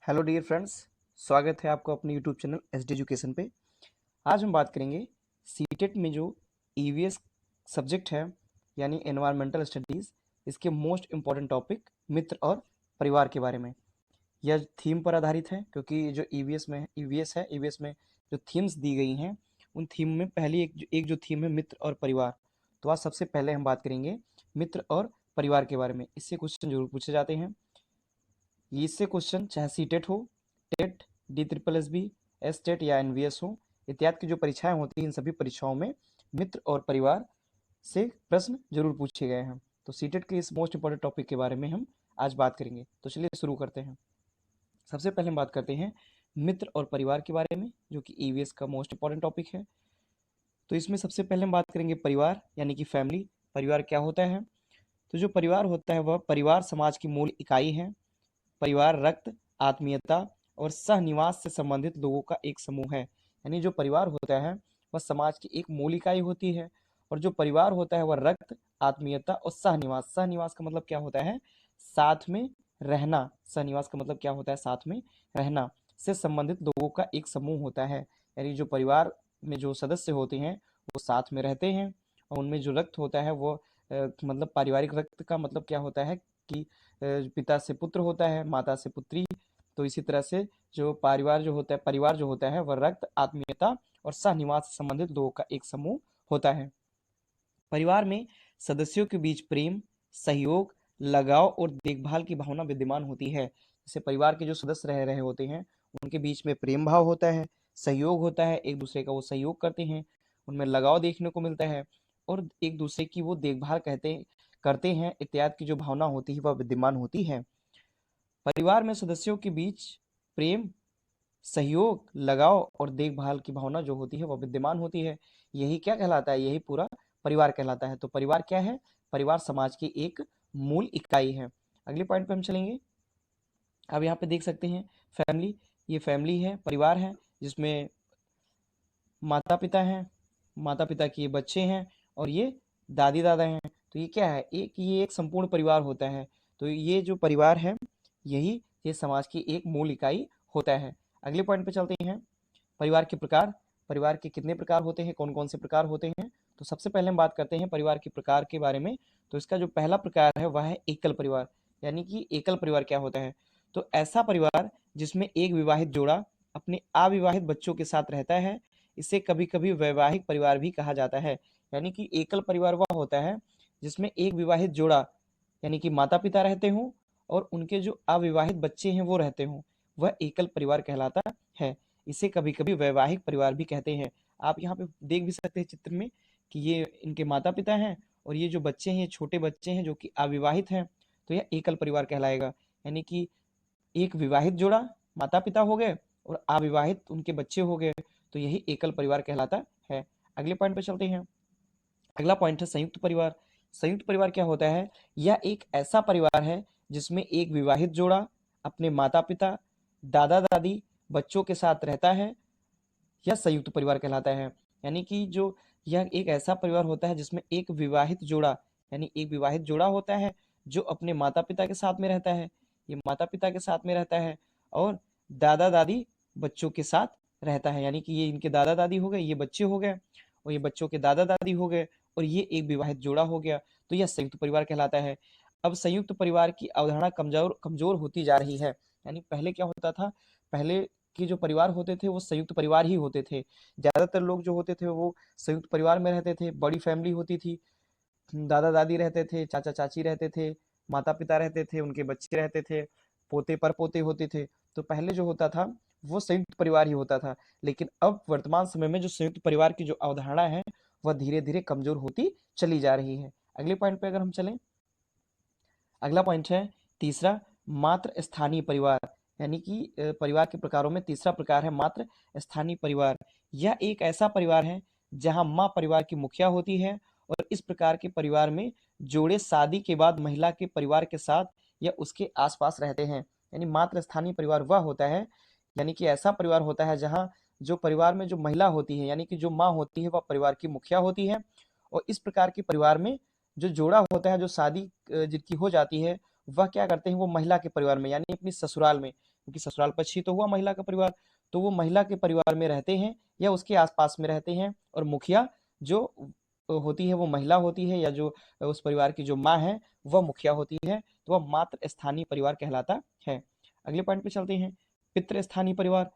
Hello dear friends, स्वागत है आपको अपने यूट्यूब चैनल एसडी एजुकेशन पे। आज हम बात करेंगे सीटेट में जो ईवीएस सब्जेक्ट है यानी एनवायरमेंटल स्टडीज़, इसके मोस्ट इम्पॉर्टेंट टॉपिक मित्र और परिवार के बारे में। यह थीम पर आधारित है क्योंकि जो ईवीएस में जो थीम्स दी गई हैं उन थीम में पहली एक जो थीम है मित्र और परिवार। तो आज सबसे पहले हम बात करेंगे मित्र और परिवार के बारे में। इससे क्वेश्चन जरूर पूछे जाते हैं। इससे क्वेश्चन चाहे सीटेट हो, TET, D triple S B, S TET या एनवीएस हो, इत्यादि की जो परीक्षाएं होती हैं इन सभी परीक्षाओं में मित्र और परिवार से प्रश्न जरूर पूछे गए हैं। तो सीटेट के इस मोस्ट इंपॉर्टेंट टॉपिक के बारे में हम आज बात करेंगे। तो चलिए शुरू करते हैं। सबसे पहले हम बात करते हैं मित्र और परिवार के बारे में, जो कि ईवीएस का मोस्ट इंपॉर्टेंट टॉपिक है। तो इसमें सबसे पहले हम बात करेंगे परिवार यानी कि फैमिली। परिवार क्या होता है? तो जो परिवार होता है वह परिवार समाज की मूल इकाई है। परिवार रक्त, आत्मीयता और सहनिवास से संबंधित लोगों का एक समूह है। यानी जो परिवार होता है वह समाज की एक मूल इकाई होती है, और जो परिवार होता है वह रक्त, आत्मीयता और सहनिवास, सहनिवास का मतलब क्या होता है? साथ में रहना। सहनिवास का मतलब क्या होता है? साथ में रहना से संबंधित लोगों का एक समूह होता है। यानी जो परिवार में जो सदस्य होते हैं वो साथ में रहते हैं, और उनमें जो रक्त होता है वो मतलब पारिवारिक रक्त का मतलब क्या होता है कि पिता से पुत्र होता है, माता से पुत्री। तो इसी तरह से जो परिवार जो होता है वह रक्त, आत्मीयता और सहनिवास से संबंधित लोगों का एक समूह होता है। परिवार में सदस्यों के बीच प्रेम, सहयोग, लगाव और देखभाल की भावना विद्यमान होती है। जैसे परिवार के जो सदस्य रह रहे होते हैं उनके बीच में प्रेम भाव होता है, सहयोग होता है, एक दूसरे का वो सहयोग करते हैं, उनमें लगाव देखने को मिलता है, और एक दूसरे की वो देखभाल करते हैं इत्यादि की जो भावना होती है वह विद्यमान होती है। परिवार में सदस्यों के बीच प्रेम, सहयोग, लगाव और देखभाल की भावना जो होती है वह विद्यमान होती है। यही क्या कहलाता है? यही पूरा परिवार कहलाता है। तो परिवार क्या है? परिवार समाज की एक मूल इकाई है। अगले पॉइंट पे हम चलेंगे। अब यहाँ पे देख सकते हैं फैमिली। ये फैमिली है, परिवार है, जिसमें माता पिता हैं, माता पिता के बच्चे हैं, और ये दादी दादा हैं। तो ये क्या है? ये एक संपूर्ण परिवार होता है। तो ये जो परिवार है ये समाज की एक मूल इकाई होता है। अगले पॉइंट पे चलते हैं। परिवार के प्रकार। परिवार के कितने प्रकार होते हैं, कौन कौन से प्रकार होते हैं? तो सबसे पहले हम बात करते हैं परिवार के प्रकार के बारे में। तो इसका जो पहला प्रकार है वह है एकल परिवार। यानी कि एकल परिवार क्या होता है? तो ऐसा परिवार जिसमें एक विवाहित जोड़ा अपने अविवाहित बच्चों के साथ रहता है, इसे कभी कभी वैवाहिक परिवार भी कहा जाता है। यानी कि एकल परिवार वह होता है जिसमें एक विवाहित जोड़ा यानी कि माता पिता रहते हों और उनके जो अविवाहित बच्चे हैं वो रहते हों, वह एकल परिवार कहलाता है। इसे कभी कभी वैवाहिक परिवार भी कहते हैं। आप यहाँ पे देख भी सकते हैं चित्र में कि ये इनके माता पिता हैं, और ये जो बच्चे हैं, ये छोटे बच्चे हैं जो कि अविवाहित हैं। तो यह एकल परिवार कहलाएगा। यानी कि एक विवाहित जोड़ा, माता पिता हो गए, और अविवाहित उनके बच्चे हो गए, तो यही एकल परिवार कहलाता है। अगले पॉइंट पे चलते हैं। अगला पॉइंट है संयुक्त परिवार। संयुक्त परिवार क्या होता है? यह एक ऐसा परिवार है जिसमें एक विवाहित जोड़ा अपने माता पिता, दादा दादी, बच्चों के साथ रहता है। यह संयुक्त परिवार कहलाता है। यानी कि जो यह एक ऐसा परिवार होता है जिसमें एक विवाहित जोड़ा यानी एक विवाहित जोड़ा होता है जो अपने माता पिता के साथ में रहता है, ये माता पिता के साथ में रहता है, और दादा दादी बच्चों के साथ रहता है। यानी कि ये इनके दादा दादी हो गए, ये बच्चे हो गए, और ये बच्चों के दादा दादी हो गए, और ये एक विवाहित जोड़ा हो गया। तो यह संयुक्त परिवार कहलाता है। अब संयुक्त परिवार की अवधारणा कमजोर कमजोर होती जा रही है। यानी पहले क्या होता था? पहले के जो परिवार होते थे वो संयुक्त परिवार ही होते थे। ज़्यादातर लोग जो होते थे वो संयुक्त परिवार में रहते थे, बड़ी फैमिली होती थी, दादा दादी रहते थे, चाचा चाची रहते थे, माता पिता रहते थे, उनके बच्चे रहते थे, पोते पर पोते होते थे। तो पहले जो होता था वो संयुक्त परिवार ही होता था। लेकिन अब वर्तमान समय में जो संयुक्त परिवार की जो अवधारणा है वह धीरे धीरे कमजोर होती चली जा रही है। अगले पॉइंट पे अगर हम चलें, अगला पॉइंट है तीसरा, मात्र स्थानीय परिवार। यानी कि परिवार के प्रकारों में तीसरा प्रकार है मात्र स्थानीय परिवार। यह एक ऐसा परिवार है जहां माँ परिवार की मुखिया होती है, और इस प्रकार के परिवार में जोड़े शादी के बाद महिला के परिवार के साथ या उसके आसपास रहते हैं। यानी मात्र स्थानीय परिवार वह होता है, यानी कि ऐसा परिवार होता है जहाँ जो परिवार में जो महिला होती है यानी कि जो माँ होती है वह परिवार की मुखिया होती है, और इस प्रकार के परिवार में जो जोड़ा होता है, जो शादी जिनकी हो जाती है, वह क्या करते हैं? वो महिला के परिवार में यानी अपनी ससुराल में क्योंकि ससुराल पक्ष ही तो हुआ महिला का परिवार, तो वो महिला के परिवार में रहते हैं या उसके आसपास में रहते हैं, और मुखिया जो होती है वो महिला होती है, या जो उस परिवार की जो माँ है वह मुखिया होती है, तो वह मात्र स्थानीय परिवार कहलाता है। अगले पॉइंट पे चलते हैं, पितृस्थानीय परिवार।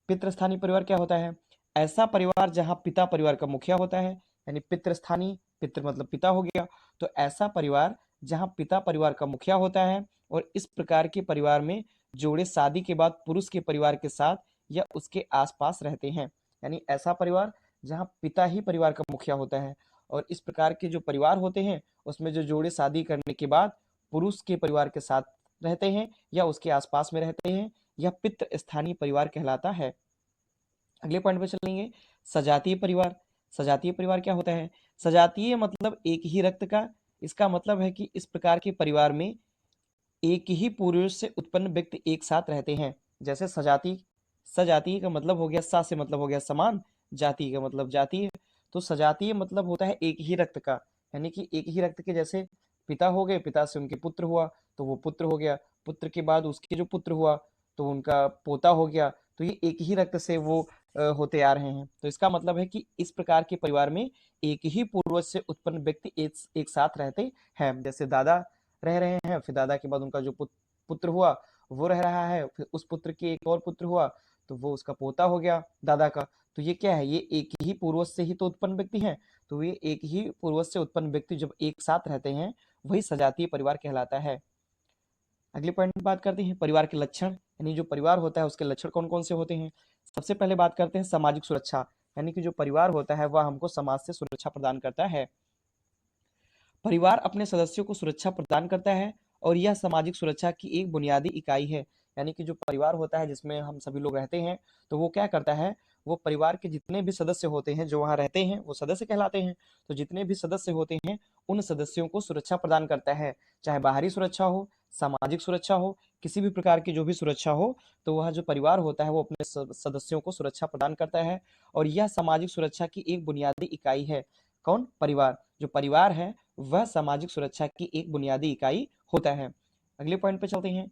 पितृस्थानीय परिवार क्या होता है? ऐसा परिवार जहाँ पिता परिवार का मुखिया होता है, यानी पितृस्थानीय, पितृ मतलब पिता हो गया, तो ऐसा परिवार जहाँ पिता परिवार का मुखिया होता है, और इस प्रकार के परिवार में जोड़े शादी के बाद पुरुष के परिवार के साथ या उसके आसपास रहते हैं। यानी ऐसा परिवार जहाँ पिता ही परिवार का मुखिया होता है, और इस प्रकार के जो परिवार होते हैं उसमें जो जोड़े शादी करने के बाद पुरुष के परिवार के साथ रहते हैं या उसके आसपास में रहते हैं, यह पितृ स्थानीय परिवार कहलाता है। अगले पॉइंट पे चलेंगे, सजातीय परिवार। सजातीय परिवार क्या होता है? सजातीय मतलब एक ही रक्त का। इसका मतलब है कि इस प्रकार के परिवार में एक ही पूर्वज से उत्पन्न व्यक्ति एक साथ रहते हैं। जैसे सजातीय, सजातीय का मतलब हो गया, सा से मतलब हो गया समान, जाति का मतलब जातीय, तो सजातीय मतलब होता है एक ही रक्त का, यानी कि एक ही रक्त के, जैसे पिता हो गए, पिता से उनके पुत्र हुआ तो वो पुत्र हो गया, पुत्र के बाद उसके जो पुत्र हुआ तो उनका पोता हो गया, तो ये एक ही रक्त से वो होते आ रहे हैं। तो इसका मतलब है कि इस प्रकार के परिवार में एक ही पूर्वज से उत्पन्न व्यक्ति एक साथ रहते हैं। जैसे दादा रह रहे हैं, फिर दादा के बाद उनका जो पुत्र हुआ वो रह रहा है, फिर उस पुत्र के एक और पुत्र हुआ तो वो उसका पोता हो गया दादा का। तो ये क्या है? ये एक ही पूर्वज से ही तो उत्पन्न व्यक्ति हैं। तो ये एक ही पूर्वज से उत्पन्न व्यक्ति जब एक साथ रहते हैं वही सजातीय परिवार कहलाता है। अगले पॉइंट में बात करते हैं परिवार के लक्षण, यानी जो परिवार होता है उसके लक्षण कौन कौन से होते हैं। सबसे पहले बात करते हैं सामाजिक सुरक्षा, यानी कि जो परिवार होता है वह हमको समाज से सुरक्षा प्रदान करता है। परिवार अपने सदस्यों को सुरक्षा प्रदान करता है और यह सामाजिक सुरक्षा की एक बुनियादी इकाई है। यानी कि जो परिवार होता है जिसमें हम सभी लोग रहते हैं, तो वो क्या करता है, वो परिवार के जितने भी सदस्य होते हैं जो वहाँ रहते हैं वो सदस्य कहलाते हैं। तो जितने भी सदस्य होते हैं उन सदस्यों को सुरक्षा प्रदान करता है, चाहे बाहरी सुरक्षा हो, सामाजिक सुरक्षा हो, किसी भी प्रकार की जो भी सुरक्षा हो, तो वह जो परिवार होता है वो अपने सदस्यों को सुरक्षा प्रदान करता है, और यह सामाजिक सुरक्षा की एक बुनियादी इकाई है। कौन? परिवार। जो परिवार है वह सामाजिक सुरक्षा की एक बुनियादी इकाई होता है। अगले पॉइंट पे चलते हैं,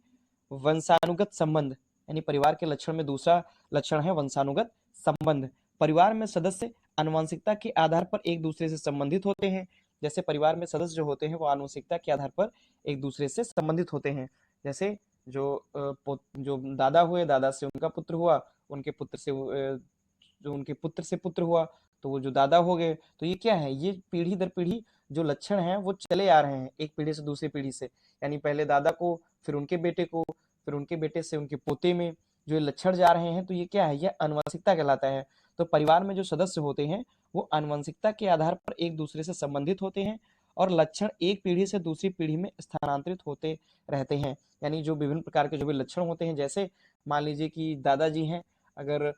वंशानुगत संबंध, यानी परिवार के लक्षण में दूसरा लक्षण है वंशानुगत संबंध। परिवार में सदस्य आनुवंशिकता के आधार पर एक दूसरे से संबंधित होते हैं। जैसे परिवार में सदस्य जो होते हैं वो आनुवंशिकता के आधार पर एक दूसरे से संबंधित होते हैं। जैसे जो दादा हुए, दादा से उनका पुत्र हुआ, उनके पुत्र से जो उनके पुत्र से पुत्र हुआ तो वो जो दादा हो गए। तो ये क्या है? ये पीढ़ी दर पीढ़ी जो लक्षण हैं वो चले आ रहे हैं एक पीढ़ी से दूसरी पीढ़ी से, यानी पहले दादा को, फिर उनके बेटे को, फिर उनके बेटे से उनके पोते में जो लक्षण जा रहे हैं, तो ये क्या है? ये आनुवंशिकता कहलाता है। तो परिवार में जो सदस्य होते हैं वो आनुवंशिकता के आधार पर एक दूसरे से संबंधित होते हैं, और लक्षण एक पीढ़ी से दूसरी पीढ़ी में स्थानांतरित होते रहते हैं। यानी जो विभिन्न प्रकार के जो भी लक्षण होते हैं, जैसे मान लीजिए कि दादाजी हैं, अगर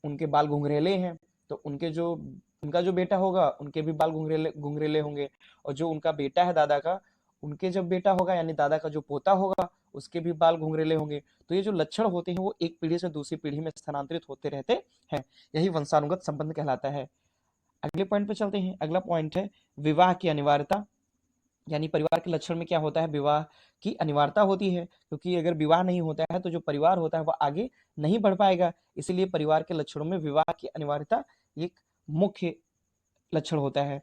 उनके बाल घुंघरेले हैं तो उनका जो बेटा होगा उनके भी बाल घुंघरेले घुंघरेले होंगे, और जो उनका बेटा है दादा का, उनके जब बेटा होगा यानी दादा का जो पोता होगा उसके भी बाल घुंघरेले होंगे। तो ये जो लक्षण होते हैं वो एक पीढ़ी से दूसरी पीढ़ी में स्थानांतरित होते रहते हैं, यही वंशानुगत संबंध कहलाता है। अगले पॉइंट पे चलते हैं। अगला पॉइंट है विवाह की अनिवार्यता, यानी परिवार के लक्षण में क्या होता है? विवाह की अनिवार्यता होती है, क्योंकि अगर विवाह नहीं होता है तो जो परिवार होता है वह आगे नहीं बढ़ पाएगा। इसीलिए परिवार के लक्षणों में विवाह की अनिवार्यता एक मुख्य लक्षण होता है।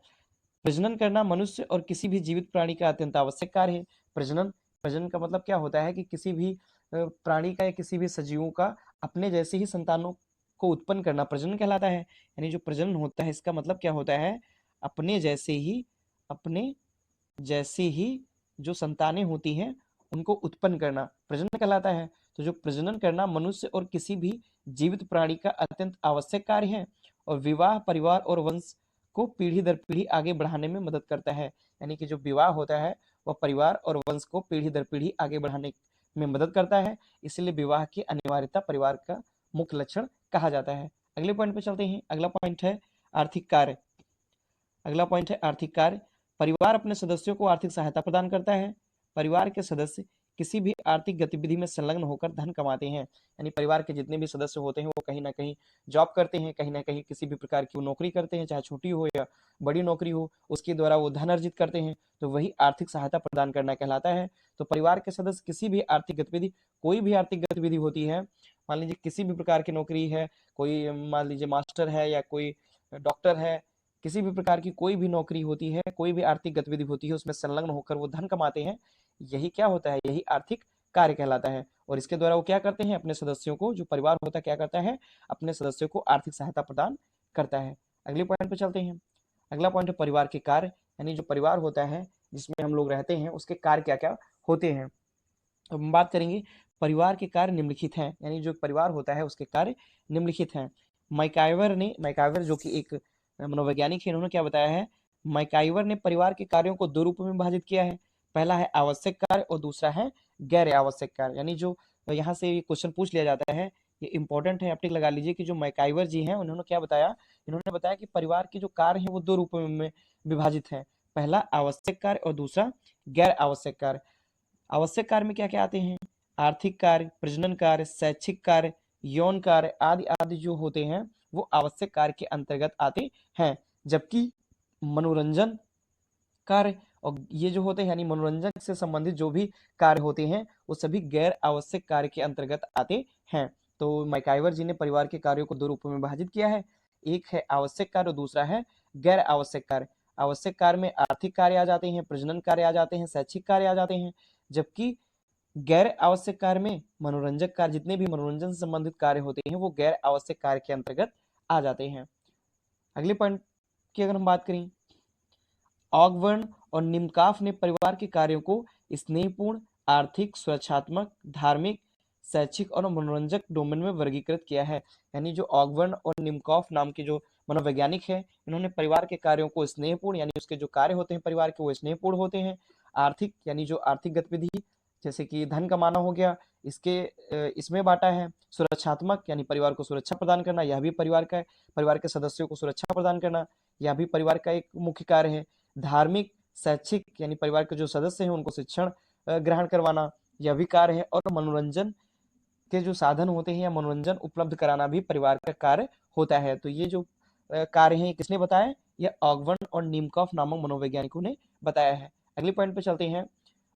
प्रजनन करना मनुष्य और किसी भी जीवित प्राणी का अत्यंत आवश्यक कार्य है। प्रजनन, प्रजनन का मतलब क्या होता है कि किसी भी प्राणी का या किसी भी सजीवों का अपने जैसे ही संतानों को उत्पन्न करना प्रजनन कहलाता है। यानी जो प्रजनन होता है इसका मतलब क्या होता है? अपने जैसे ही जो संतानें होती हैं उनको उत्पन्न करना प्रजनन कहलाता है। तो जो प्रजनन करना मनुष्य और किसी भी जीवित प्राणी का अत्यंत आवश्यक कार्य है, और विवाह परिवार और वंश को पीढ़ी दर पीढ़ी आगे बढ़ाने में मदद करता है। यानी कि जो विवाह होता है वह परिवार और वंश को पीढ़ी दर पीढ़ी आगे बढ़ाने में मदद करता है, इसलिए विवाह की अनिवार्यता परिवार का मुख्य लक्षण कहा जाता है। अगले पॉइंट पे चलते हैं। अगला पॉइंट है आर्थिक कार्य। अगला पॉइंट है आर्थिक कार्य। परिवार अपने सदस्यों को आर्थिक सहायता प्रदान करता है। परिवार के सदस्य किसी भी आर्थिक गतिविधि में संलग्न होकर धन कमाते हैं। यानी परिवार के जितने भी सदस्य होते हैं वो कहीं ना कहीं जॉब करते हैं, कहीं ना कहीं किसी भी प्रकार की वो नौकरी करते हैं, चाहे छोटी हो या बड़ी नौकरी हो, उसके द्वारा वो धन अर्जित करते हैं, तो वही आर्थिक सहायता प्रदान करना कहलाता है। तो परिवार के सदस्य किसी भी आर्थिक गतिविधि, कोई भी आर्थिक गतिविधि होती है, मान लीजिए किसी भी प्रकार की नौकरी है, कोई मान लीजिए मास्टर है या कोई डॉक्टर है, किसी भी प्रकार की कोई भी नौकरी होती है, कोई भी आर्थिक गतिविधि होती है, उसमें संलग्न होकर वो धन कमाते हैं, यही क्या होता है, यही आर्थिक कार्य कहलाता है। और इसके द्वारा वो क्या करते हैं, अपने सदस्यों को, जो परिवार होता है क्या करता है, अपने सदस्यों को आर्थिक सहायता प्रदान करता है। अगले पॉइंट पे चलते हैं। अगला पॉइंट है परिवार के कार्य, यानी जो परिवार होता है जिसमें हम लोग रहते हैं उसके कार्य क्या क्या होते हैं। अब हम बात करेंगे परिवार के कार्य निम्नलिखित हैं, यानी जो परिवार होता है उसके कार्य निम्नलिखित हैं। मैकाइवर जो कि एक मनोवैज्ञानिक है, इन्होंने क्या बताया है, मैकाइवर ने परिवार के कार्यों को दो रूपों में विभाजित किया है। पहला है आवश्यक कार्य और दूसरा है गैर आवश्यक कार्य। यानी जो यहाँ से क्वेश्चन पूछ लिया जाता है, ये इंपॉर्टेंट है, आप टिक लगा लीजिए कि जो मैकाइवर जी हैं उन्होंने क्या बताया, इन्होंने बताया कि परिवार के जो कार्य हैं वो दो रूपों में विभाजित हैं। पहला आवश्यक कार्य और दूसरा गैर आवश्यक कार्य। आवश्यक कार्य में क्या क्या आते हैं, आर्थिक कार्य, प्रजनन कार्य, शैक्षिक कार्य, यौन कार्य आदि आदि जो होते हैं वो आवश्यक कार्य के अंतर्गत आते हैं। जबकि मनोरंजन कार्य और ये जो होते हैं यानी मनोरंजन से संबंधित जो भी कार्य होते हैं वो सभी गैर आवश्यक कार्य के अंतर्गत आते हैं। तो मैकाइवर जी ने परिवार के कार्यों को दो रूपों में विभाजित किया है, एक है आवश्यक कार्य और दूसरा है गैर आवश्यक कार्य। आवश्यक कार्य में आर्थिक कार्य आ जाते हैं, प्रजनन कार्य आ जाते हैं, शैक्षिक कार्य आ जाते हैं, जबकि गैर आवश्यक कार्य में मनोरंजक कार्य, जितने भी मनोरंजन से संबंधित कार्य होते हैं वो गैर आवश्यक कार्य के अंतर्गत आ जाते हैं। अगले पॉइंट की अगर हम बात करें, ऑगवर्न और निम्नकाफ ने परिवार के कार्यों को स्नेहपूर्ण, आर्थिक, सुरक्षात्मक, धार्मिक, शैक्षिक और मनोरंजक डोमेन में वर्गीकृत किया है। यानी जो ऑगवर्न और निम्नकाफ नाम के जो मनोवैज्ञानिक है, इन्होंने परिवार के कार्यों को स्नेहपूर्ण, यानी उसके जो कार्य होते हैं परिवार के वो स्नेहपूर्ण होते हैं, आर्थिक यानी जो आर्थिक गतिविधि जैसे कि धन कमाना हो गया, इसमें बांटा है। सुरक्षात्मक यानी परिवार को सुरक्षा प्रदान करना, यह भी परिवार के सदस्यों को सुरक्षा प्रदान करना, यह भी परिवार का एक मुख्य कार्य है। धार्मिक, शैक्षिक यानी परिवार के जो सदस्य हैं उनको शिक्षण ग्रहण करवाना, यह भी कार्य है। और मनोरंजन के जो साधन होते हैं या मनोरंजन उपलब्ध कराना भी परिवार का कार्य होता है। तो ये जो कार्य है किसने बताया, यह ऑगवर्न और निम्नकॉफ नामक मनोवैज्ञानिकों ने बताया है। अगले पॉइंट पे चलते हैं,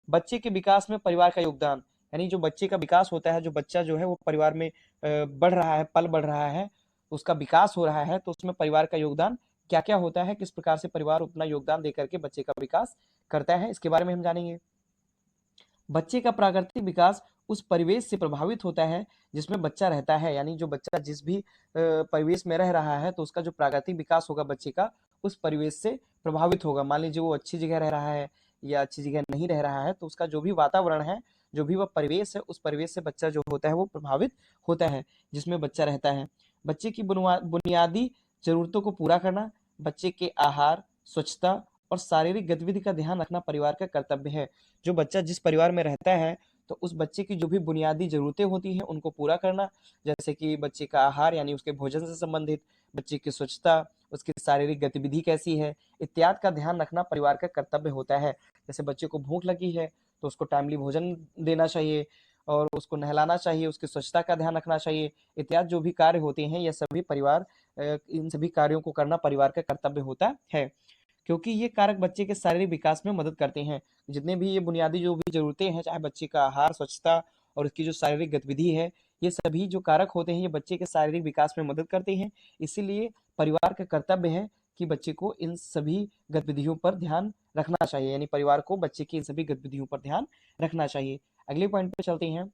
बच्चे के विकास में परिवार का योगदान। यानी जो बच्चे का विकास होता है, जो बच्चा जो है वो परिवार में बढ़ रहा है, पल बढ़ रहा है, उसका विकास हो रहा है, तो उसमें परिवार का योगदान क्या क्या होता है, किस प्रकार से परिवार अपना योगदान दे करके बच्चे का विकास करता है, इसके बारे में हम जानेंगे। बच्चे का प्राकृतिक विकास उस परिवेश से प्रभावित होता है जिसमें बच्चा रहता है। यानी जो बच्चा जिस भी परिवेश में रह रहा है तो उसका जो प्राकृतिक विकास होगा बच्चे का उस परिवेश से प्रभावित होगा। मान लीजिए वो अच्छी जगह रह रहा है या अच्छी जगह नहीं रह रहा है, तो उसका जो भी वातावरण है, जो भी वह परिवेश है, उस परिवेश से बच्चा जो होता है वो प्रभावित होता है जिसमें बच्चा रहता है। बच्चे की बुनियादी जरूरतों को पूरा करना, बच्चे के आहार, स्वच्छता और शारीरिक गतिविधि का ध्यान रखना परिवार का कर्तव्य है। जो बच्चा जिस परिवार में रहता है तो उस बच्चे की जो भी बुनियादी ज़रूरतें होती हैं उनको पूरा करना, जैसे कि बच्चे का आहार यानी उसके भोजन से संबंधित, बच्चे की स्वच्छता, उसकी शारीरिक गतिविधि कैसी है इत्यादि का ध्यान रखना परिवार का कर्तव्य होता है। जैसे बच्चे को भूख लगी है तो उसको टाइमली भोजन देना चाहिए और उसको नहलाना चाहिए, उसकी स्वच्छता का ध्यान रखना चाहिए, इत्यादि जो भी कार्य होते हैं यह सभी इन सभी कार्यों को करना परिवार का कर्तव्य होता है, क्योंकि ये कारक बच्चे के शारीरिक विकास में मदद करते हैं। जितने भी ये बुनियादी जो भी ज़रूरतें हैं, चाहे बच्चे का आहार, स्वच्छता और उसकी जो शारीरिक गतिविधि है, ये सभी जो कारक होते हैं, ये बच्चे के शारीरिक विकास में मदद करते हैं। इसीलिए परिवार का कर्तव्य है कि बच्चे को इन सभी गतिविधियों पर ध्यान रखना चाहिए, यानी परिवार को बच्चे की इन सभी गतिविधियों पर ध्यान रखना चाहिए। अगले पॉइंट पे चलते हैं,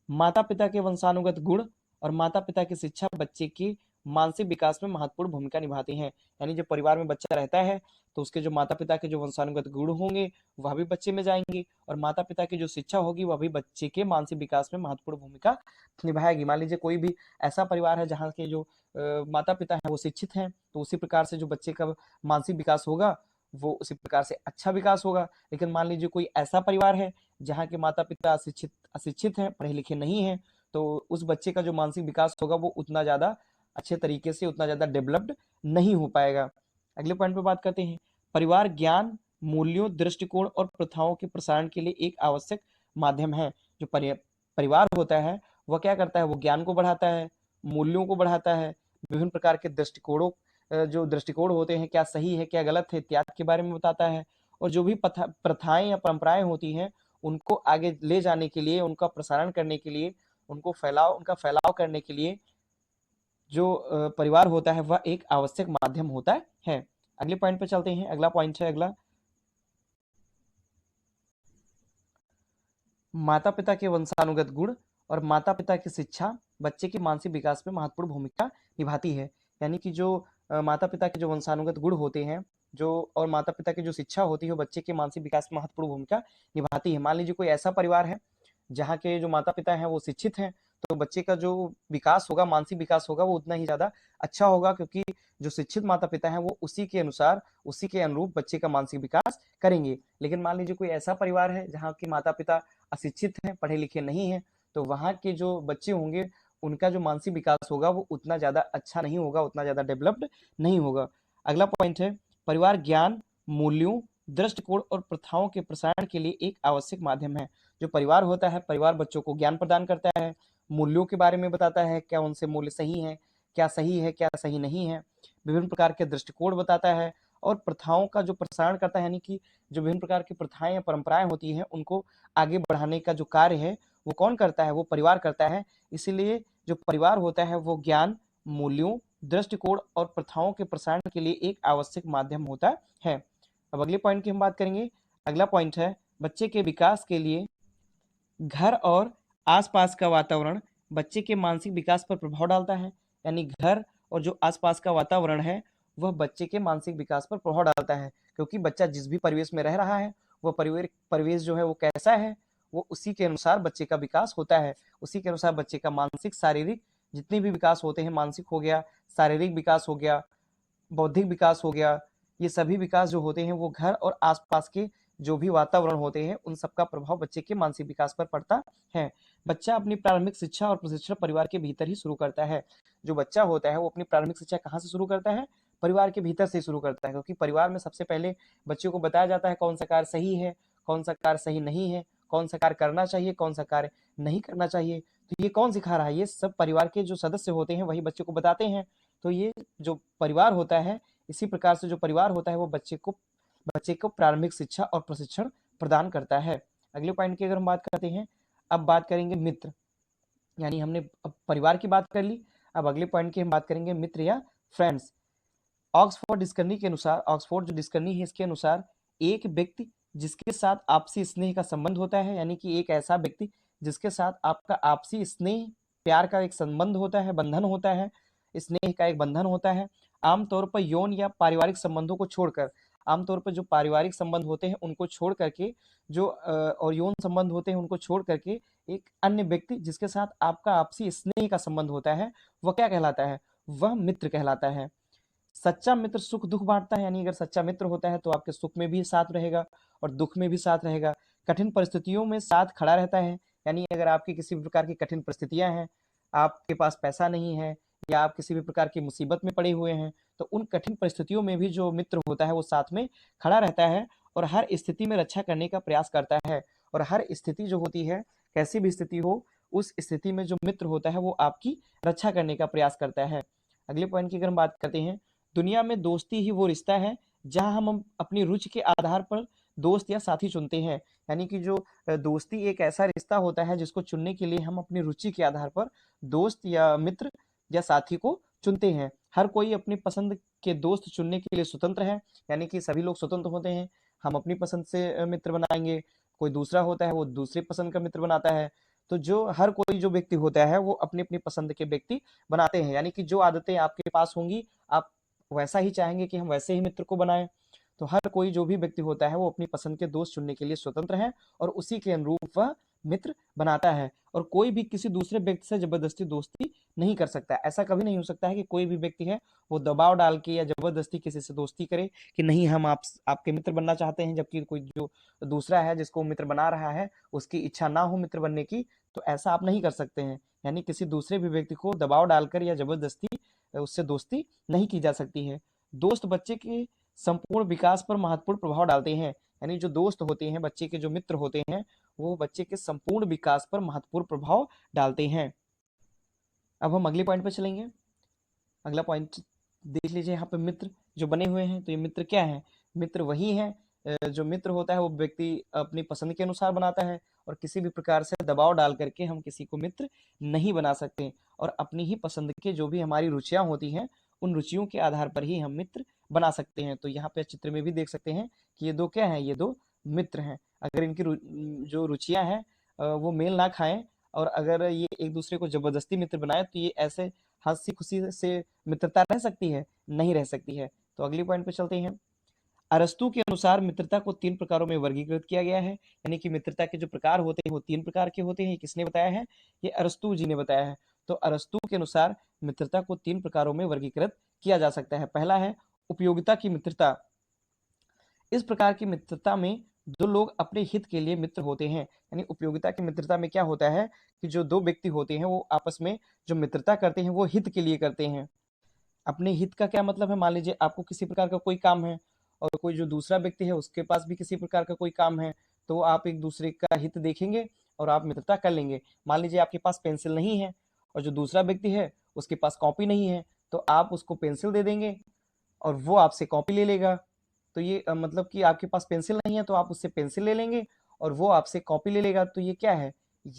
माता-पिता के वंशानुगत गुण और माता-पिता की शिक्षा बच्चे के मानसिक विकास में महत्वपूर्ण भूमिका निभाती हैं। यानी जब परिवार में बच्चा रहता है, तो उसके जो माता-पिता के जो वंशानुगत गुण होंगे, वह भी बच्चे में जाएँगे और माता-पिता की जो शिक्षा होगी, वह भी बच्चे के मानसिक विकास में महत्वपूर्ण भूमिका निभाएगी। मान लीजिए कोई भी ऐसा परिवार है जहाँ के जो माता-पिता हैं वो शिक्षित हैं, तो उसी प्रकार से जो बच्चे का मानसिक विकास होगा, वो उसी प्रकार से अच्छा विकास होगा। लेकिन मान लीजिए कोई ऐसा परिवार है जहाँ के माता-पिता अशिक्षित हैं, पढ़े-लिखे नहीं हैं, तो उस बच्चे का जो मानसिक विकास होगा वो उतना ज़्यादा अच्छे तरीके से, उतना ज़्यादा डेवलप्ड नहीं हो पाएगा। अगले पॉइंट पे बात करते हैं, परिवार ज्ञान, मूल्यों, दृष्टिकोण और प्रथाओं के प्रसारण के लिए एक आवश्यक माध्यम है। जो परिवार होता है वह क्या करता है, वो ज्ञान को बढ़ाता है, मूल्यों को बढ़ाता है, विभिन्न प्रकार के दृष्टिकोणों जो दृष्टिकोण होते हैं, क्या सही है क्या गलत है इत्यादि के बारे में बताता है। और जो भी प्रथाएं या परंपराएं होती हैं उनको आगे ले जाने के लिए, उनका प्रसारण करने के लिए, उनका फैलाव करने के लिए जो परिवार होता है वह एक आवश्यक माध्यम होता है। अगले पॉइंट पे चलते हैं। अगला पॉइंट है माता पिता के वंशानुगत गुण और माता पिता की शिक्षा बच्चे के मानसिक विकास में महत्वपूर्ण भूमिका निभाती है। यानी कि जो माता पिता के जो वंशानुगत गुण होते हैं जो और माता पिता की जो शिक्षा होती है वो बच्चे के मानसिक विकास में महत्वपूर्ण भूमिका निभाती है। मान लीजिए कोई ऐसा परिवार है जहाँ के जो माता पिता हैं वो शिक्षित हैं, तो बच्चे का जो विकास होगा, मानसिक विकास होगा, वो उतना ही ज़्यादा अच्छा होगा, क्योंकि जो शिक्षित माता पिता हैं वो उसी के अनुसार, उसी के अनुरूप बच्चे का मानसिक विकास करेंगे। लेकिन मान लीजिए कोई ऐसा परिवार है जहाँ के माता पिता अशिक्षित हैं, पढ़े लिखे नहीं हैं, तो वहाँ के जो बच्चे होंगे उनका जो मानसिक विकास होगा वो उतना ज़्यादा अच्छा नहीं होगा, उतना ज़्यादा डेवलप्ड नहीं होगा। अगला पॉइंट है परिवार ज्ञान, मूल्यों, दृष्टिकोण और प्रथाओं के प्रसारण के लिए एक आवश्यक माध्यम है। जो परिवार होता है, परिवार बच्चों को ज्ञान प्रदान करता है, मूल्यों के बारे में बताता है, क्या उनसे मूल्य सही है, क्या सही है क्या सही नहीं है, विभिन्न प्रकार के दृष्टिकोण बताता है और प्रथाओं का जो प्रसारण करता है, यानी कि जो विभिन्न प्रकार की प्रथाएं या परंपराएं होती हैं उनको आगे बढ़ाने का जो कार्य है वो कौन करता है, वो परिवार करता है। इसीलिए जो परिवार होता है वो ज्ञान, मूल्यों, दृष्टिकोण और प्रथाओं के प्रसारण के लिए एक आवश्यक माध्यम होता है। अब अगले पॉइंट की हम बात करेंगे। अगला पॉइंट है बच्चे के विकास के लिए घर और आसपास का वातावरण बच्चे के मानसिक विकास पर प्रभाव डालता है। यानी घर और जो आसपास का वातावरण है वह बच्चे के मानसिक विकास पर प्रभाव डालता है, क्योंकि बच्चा जिस भी परिवेश में रह रहा है वह परिवेश जो है वो कैसा है, वो उसी के अनुसार बच्चे का विकास होता है। उसी के अनुसार बच्चे का मानसिक, शारीरिक जितने भी विकास होते हैं, मानसिक हो गया, शारीरिक विकास हो गया, बौद्धिक विकास हो गया, ये सभी विकास जो होते हैं वो घर और आसपास के जो भी वातावरण होते हैं उन सबका प्रभाव बच्चे के मानसिक विकास पर पड़ता है। बच्चा अपनी प्रारंभिक शिक्षा और प्रशिक्षण परिवार के भीतर ही शुरू करता है। जो बच्चा होता है वो अपनी प्रारंभिक शिक्षा कहाँ से शुरू करता है, परिवार के भीतर से शुरू करता है, क्योंकि परिवार में सबसे पहले बच्चों को बताया जाता है कौन सा कार्य सही है, कौन सा कार्य सही नहीं है, कौन सा कार्य करना चाहिए, कौन सा कार्य नहीं करना चाहिए। तो ये कौन सिखा रहा है, ये सब परिवार के जो सदस्य होते हैं वही बच्चे को बताते हैं। तो ये जो परिवार होता है, इसी प्रकार से जो परिवार होता है वो बच्चे को प्रारंभिक शिक्षा और प्रशिक्षण प्रदान करता है। अगले पॉइंट की अगर हम बात करते हैं, अब बात करेंगे मित्र। यानी हमने अब परिवार की बात कर ली, अब अगले पॉइंट की हम बात करेंगे मित्र या फ्रेंड्स। ऑक्सफोर्ड जो डिस्कवरी है इसके अनुसार एक व्यक्ति जिसके साथ आपसी स्नेह का संबंध होता है, यानी कि एक ऐसा व्यक्ति जिसके साथ आपका आपसी स्नेह, प्यार का एक संबंध होता है, बंधन होता है, स्नेह का एक बंधन होता है, आमतौर पर यौन या पारिवारिक संबंधों को छोड़कर, आमतौर पर जो पारिवारिक संबंध होते हैं उनको छोड़ करके, जो और यौन संबंध होते हैं उनको छोड़ करके एक अन्य व्यक्ति जिसके साथ आपका आपसी स्नेह का संबंध होता है वह क्या कहलाता है, वह मित्र कहलाता है। सच्चा मित्र सुख दुख बांटता है, यानी अगर सच्चा मित्र होता है तो आपके सुख में भी साथ रहेगा और दुख में भी साथ रहेगा, कठिन परिस्थितियों में साथ खड़ा रहता है। यानी अगर आपकी किसी भी प्रकार की कठिन परिस्थितियां हैं, आपके पास पैसा नहीं है या आप किसी भी प्रकार की मुसीबत में पड़े हुए हैं, तो उन कठिन परिस्थितियों में भी जो मित्र होता है वो साथ में खड़ा रहता है और हर स्थिति में रक्षा करने का प्रयास करता है। और हर स्थिति जो होती है, कैसी भी स्थिति हो, उस स्थिति में जो मित्र होता है वो आपकी रक्षा करने का प्रयास करता है। अगले पॉइंट की अगर हम बात करते हैं, दुनिया में दोस्ती ही वो रिश्ता है जहां हम अपनी रुचि के आधार पर दोस्त या साथी चुनते हैं। यानी कि जो दोस्ती एक ऐसा रिश्ता होता है जिसको चुनने के लिए हम अपनी रुचि के आधार पर दोस्त या मित्र या साथी को चुनते हैं। हर कोई अपनी पसंद के दोस्त चुनने के लिए स्वतंत्र है, यानी कि सभी लोग स्वतंत्र होते हैं। हम अपनी पसंद से मित्र बनाएंगे, कोई दूसरा होता है वो दूसरे पसंद का मित्र बनाता है। तो जो हर कोई जो व्यक्ति होता है वो अपनी अपनी पसंद के व्यक्ति बनाते हैं, यानी कि जो आदतें आपके पास होंगी आप वैसा ही चाहेंगे कि हम वैसे ही मित्र को बनाएं। तो हर कोई जो भी व्यक्ति होता है वो अपनी पसंद के दोस्त चुनने के लिए स्वतंत्र है और उसी के अनुरूप वह मित्र बनाता है। और कोई भी किसी दूसरे व्यक्ति से जबरदस्ती दोस्ती नहीं कर सकता। ऐसा कभी नहीं हो सकता है कि कोई भी व्यक्ति है वो दबाव डाल के या जबरदस्ती किसी से दोस्ती करे कि नहीं हम आपके मित्र बनना चाहते हैं, जबकि कोई जो दूसरा है जिसको मित्र बना रहा है उसकी इच्छा ना हो मित्र बनने की, तो ऐसा आप नहीं कर सकते हैं। यानी किसी दूसरे भी व्यक्ति को दबाव डालकर या जबरदस्ती उससे दोस्ती नहीं की जा सकती है। दोस्त बच्चे के संपूर्ण विकास पर महत्वपूर्ण प्रभाव डालते हैं। यानी जो दोस्त होते हैं, बच्चे के जो मित्र होते हैं, वो बच्चे के संपूर्ण विकास पर महत्वपूर्ण प्रभाव डालते हैं। अब हम अगले पॉइंट पर चलेंगे। अगला पॉइंट देख लीजिए, यहाँ पे मित्र जो बने हुए हैं, तो ये मित्र क्या है? मित्र वही है, जो मित्र होता है वो व्यक्ति अपनी पसंद के अनुसार बनाता है, और किसी भी प्रकार से दबाव डाल करके हम किसी को मित्र नहीं बना सकते, और अपनी ही पसंद के जो भी हमारी रुचियां होती हैं, उन रुचियों के आधार पर ही हम मित्र बना सकते हैं। तो यहाँ पे चित्र में भी देख सकते हैं कि ये दो क्या हैं, ये दो मित्र हैं। अगर इनकी जो रुचियां हैं वो मेल ना खाएं, और अगर ये एक दूसरे को जबरदस्ती मित्र बनाए, तो ये ऐसे हंसी खुशी से मित्रता रह सकती है? नहीं रह सकती है। तो अगली पॉइंट पे चलते हैं। अरस्तू के अनुसार मित्रता को 3 प्रकारों में वर्गीकृत किया गया है, यानी कि मित्रता के जो प्रकार होते हैं वो 3 प्रकार के होते हैं। ये किसने बताया है? ये अरस्तू जी ने बताया है। तो अरस्तू के अनुसार मित्रता को 3 प्रकारों में वर्गीकृत किया जा सकता है। पहला है उपयोगिता की मित्रता। इस प्रकार की मित्रता में दो लोग अपने हित के लिए मित्र होते हैं। यानी उपयोगिता की मित्रता में क्या होता है कि जो दो व्यक्ति होते हैं वो आपस में जो मित्रता करते हैं वो हित के लिए करते हैं। अपने हित का क्या मतलब है? मान लीजिए आपको किसी प्रकार का कोई काम है, और कोई जो दूसरा व्यक्ति है उसके पास भी किसी प्रकार का कोई काम है, तो आप एक दूसरे का हित देखेंगे और आप मित्रता कर लेंगे। मान लीजिए आपके पास पेंसिल नहीं है, और जो दूसरा व्यक्ति है उसके पास कॉपी नहीं है, तो आप उसको पेंसिल दे देंगे और वो आपसे कॉपी ले लेगा। तो ये मतलब कि आपके पास पेंसिल नहीं है तो आप उससे पेंसिल ले लेंगे, और वो आपसे कॉपी ले लेगा। तो ये क्या है?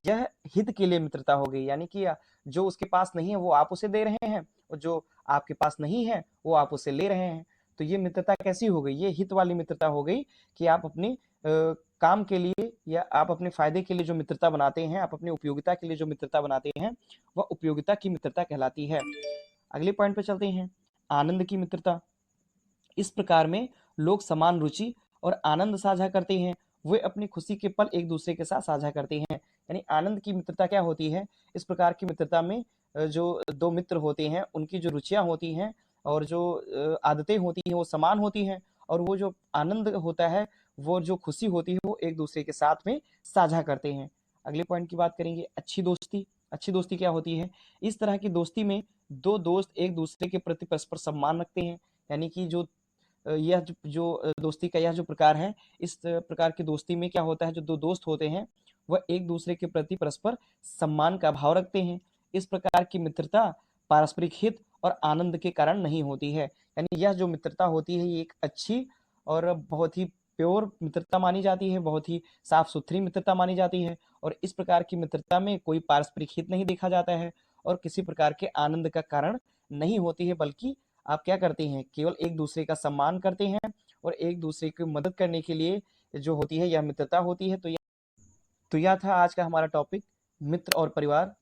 यह हित के लिए मित्रता हो गई। यानी कि जो उसके पास नहीं है वो आप उसे दे रहे हैं, और जो आपके पास नहीं है वो आप उसे ले रहे हैं। तो ये मित्रता कैसी हो गई? ये हित वाली मित्रता हो गई कि आप अपने काम के लिए या आप अपने फायदे के लिए जो मित्रता बनाते हैं, आप अपनी उपयोगिता के लिए जो मित्रता बनाते हैं, वह उपयोगिता की मित्रता कहलाती है। अगले पॉइंट पे चलते हैं। आनंद की मित्रता। इस प्रकार में लोग समान रुचि और आनंद साझा करते हैं। वे अपनी खुशी के पल एक दूसरे के साथ साझा करते हैं। यानी आनंद की मित्रता क्या होती है? इस प्रकार की मित्रता में जो दो मित्र होते हैं उनकी जो रुचियां होती हैं और जो आदतें होती हैं वो समान होती हैं, और वो जो आनंद होता है, वो जो खुशी होती है, वो एक दूसरे के साथ में साझा करते हैं। अगले पॉइंट की बात करेंगे, अच्छी दोस्ती। अच्छी दोस्ती क्या होती है? इस तरह की दोस्ती में दो दोस्त एक दूसरे के प्रति परस्पर सम्मान रखते हैं। यानी कि जो यह जो दोस्ती का यह जो प्रकार है, इस प्रकार की दोस्ती में क्या होता है, जो दो दोस्त होते हैं वह एक दूसरे के प्रति परस्पर सम्मान का भाव रखते हैं। इस प्रकार की मित्रता पारस्परिक हित और आनंद के कारण नहीं होती है। यानी यह जो मित्रता होती है ये एक अच्छी और बहुत ही प्योर मित्रता मानी जाती है, बहुत ही साफ सुथरी मित्रता मानी जाती है, और इस प्रकार की मित्रता में कोई पारस्परिक हित नहीं देखा जाता है, और किसी प्रकार के आनंद का कारण नहीं होती है, बल्कि आप क्या करते हैं, केवल एक दूसरे का सम्मान करते हैं, और एक दूसरे की मदद करने के लिए जो होती है यह मित्रता होती है। तो यह था आज का हमारा टॉपिक, मित्र और परिवार।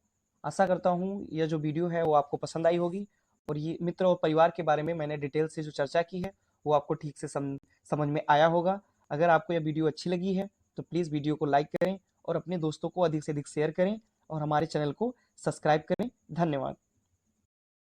आशा करता हूँ यह जो वीडियो है वो आपको पसंद आई होगी, और ये मित्र और परिवार के बारे में मैंने डिटेल से जो चर्चा की है वो आपको ठीक से समझ में आया होगा। अगर आपको यह वीडियो अच्छी लगी है तो प्लीज़ वीडियो को लाइक करें और अपने दोस्तों को अधिक से अधिक शेयर करें, और हमारे चैनल को सब्सक्राइब करें। धन्यवाद।